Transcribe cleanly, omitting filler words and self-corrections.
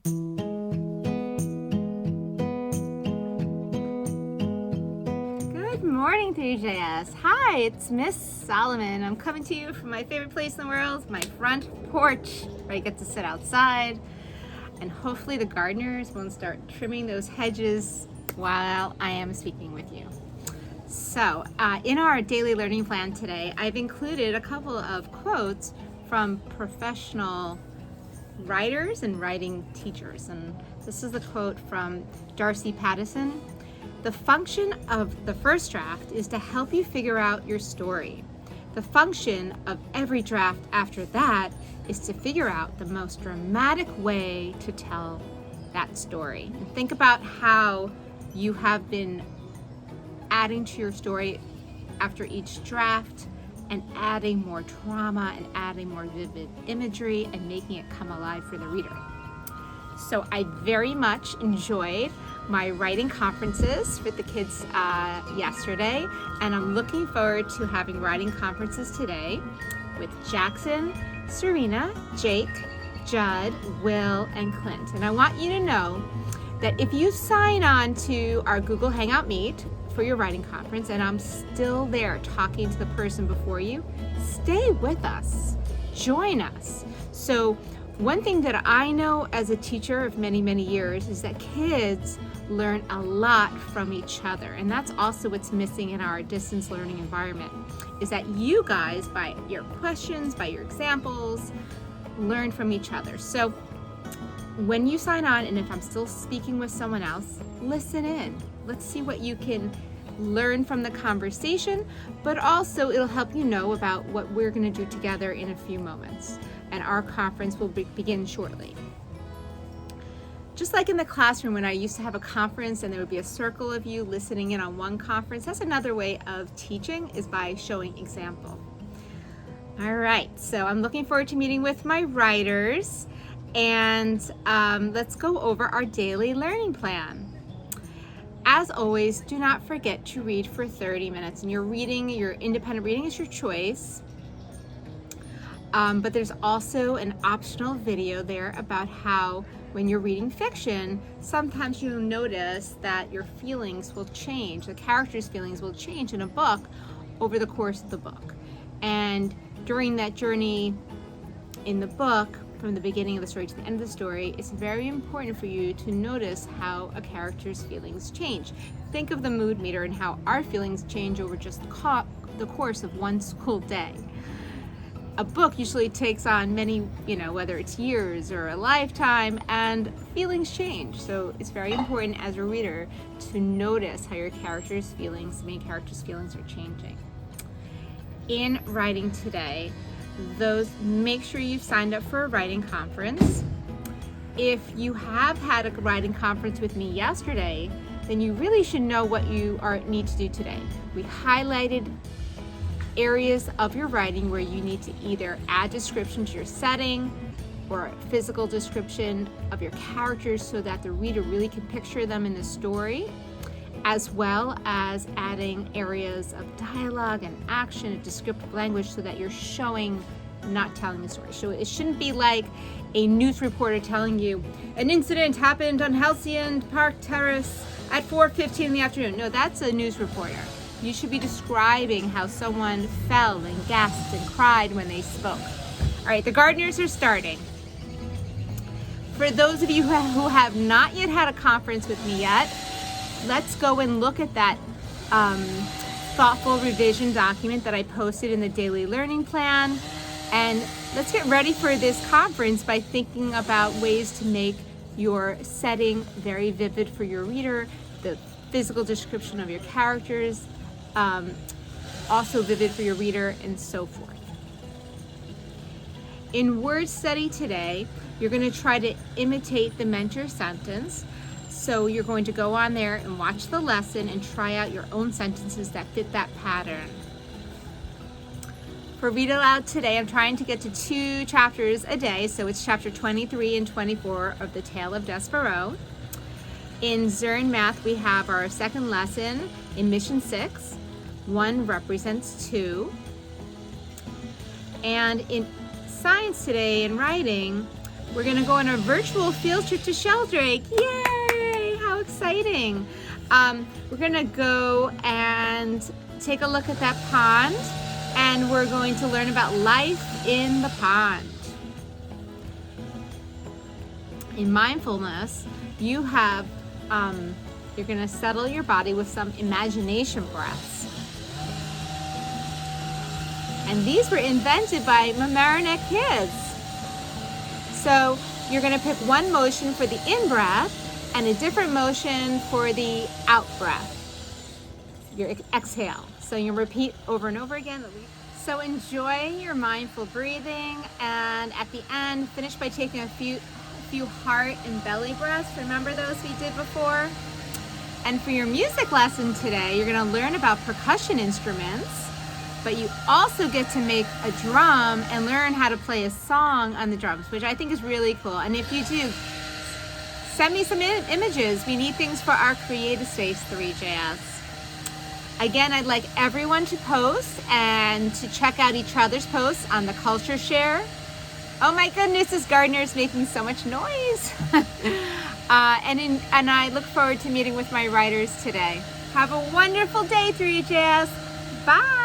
Good morning, 3JS. Hi, it's Miss Solomon. I'm coming to you from my favorite place in the world, my front porch, where I get to sit outside. And hopefully the gardeners won't start trimming those hedges while I am speaking with you. So, in our daily learning plan today, I've included a couple of quotes from professional writers and writing teachers. And this is the quote from Darcy Pattison. The function of the first draft is to help you figure out your story. The function of every draft after that is to figure out the most dramatic way to tell that story. And think about how you have been adding to your story after each draft and adding more drama and adding more vivid imagery and making it come alive for the reader. So I very much enjoyed my writing conferences with the kids yesterday, and I'm looking forward to having writing conferences today with Jackson, Serena, Jake, Judd, Will, and Clint. And I want you to know that if you sign on to our Google Hangout Meet for your writing conference, and I'm still there talking to the person before you, stay with us, join us. So one thing that I know as a teacher of many, many years is that kids learn a lot from each other. And that's also what's missing in our distance learning environment, is that you guys, by your questions, by your examples, learn from each other. So when you sign on, and if I'm still speaking with someone else, listen in. Let's see what you can learn from the conversation, but also it'll help you know about what we're going to do together in a few moments. And our conference will begin shortly. Just like in the classroom when I used to have a conference and there would be a circle of you listening in on one conference, that's another way of teaching, is by showing example. All right, so I'm looking forward to meeting with my writers, and let's go over our daily learning plan. As always, do not forget to read for 30 minutes, and your independent reading is your choice. But there's also an optional video there about how when you're reading fiction, sometimes you'll notice that your feelings will change, the characters' feelings will change in a book over the course of the book. And during that journey in the book, from the beginning of the story to the end of the story, it's very important for you to notice how a character's feelings change. Think of the mood meter and how our feelings change over just the course of one school day. A book usually takes on many, whether it's years or a lifetime, and feelings change. So it's very important as a reader to notice how your main character's feelings are changing. In writing today, make sure you've signed up for a writing conference. If you have had a writing conference with me yesterday, then you really should know what you need to do today. We highlighted areas of your writing where you need to either add description to your setting or a physical description of your characters so that the reader really can picture them in the story, as well as adding areas of dialogue and action and descriptive language so that you're showing, not telling the story. So it shouldn't be like a news reporter telling you an incident happened on Halcyon Park Terrace at 4:15 in the afternoon. No, that's a news reporter. You should be describing how someone fell and gasped and cried when they spoke. All right, the gardeners are starting. For those of you who have not yet had a conference with me yet, let's go and look at that thoughtful revision document that I posted in the daily learning plan. And let's get ready for this conference by thinking about ways to make your setting very vivid for your reader, the physical description of your characters, also vivid for your reader, and so forth. In word study today, you're going to try to imitate the mentor sentence. So you're going to go on there and watch the lesson and try out your own sentences that fit that pattern. For Read Aloud today, I'm trying to get to 2 chapters a day, so it's chapter 23 and 24 of The Tale of Despereaux. In Zern Math, we have our second lesson in Mission 6. 1 represents 2. And in Science today, in writing, We're gonna go on a virtual field trip to Sheldrake. Yay! How exciting! We're gonna go and take a look at that pond, and we're going to learn about life in the pond. In mindfulness, you have, you're gonna settle your body with some imagination breaths. And these were invented by Mamaroneck kids. So you're gonna pick one motion for the in-breath and a different motion for the out-breath, your exhale. So you repeat over and over again. So enjoy your mindful breathing, and at the end, finish by taking a few heart and belly breaths. Remember those we did before? And for your music lesson today, you're gonna learn about percussion instruments, but you also get to make a drum and learn how to play a song on the drums, which I think is really cool. And if you do, send me some images. We need things for our Creative Space 3JS. Again, I'd like everyone to post and to check out each other's posts on the Culture Share. Oh my goodness, this gardener is making so much noise. And I look forward to meeting with my writers today. Have a wonderful day, 3JS. Bye.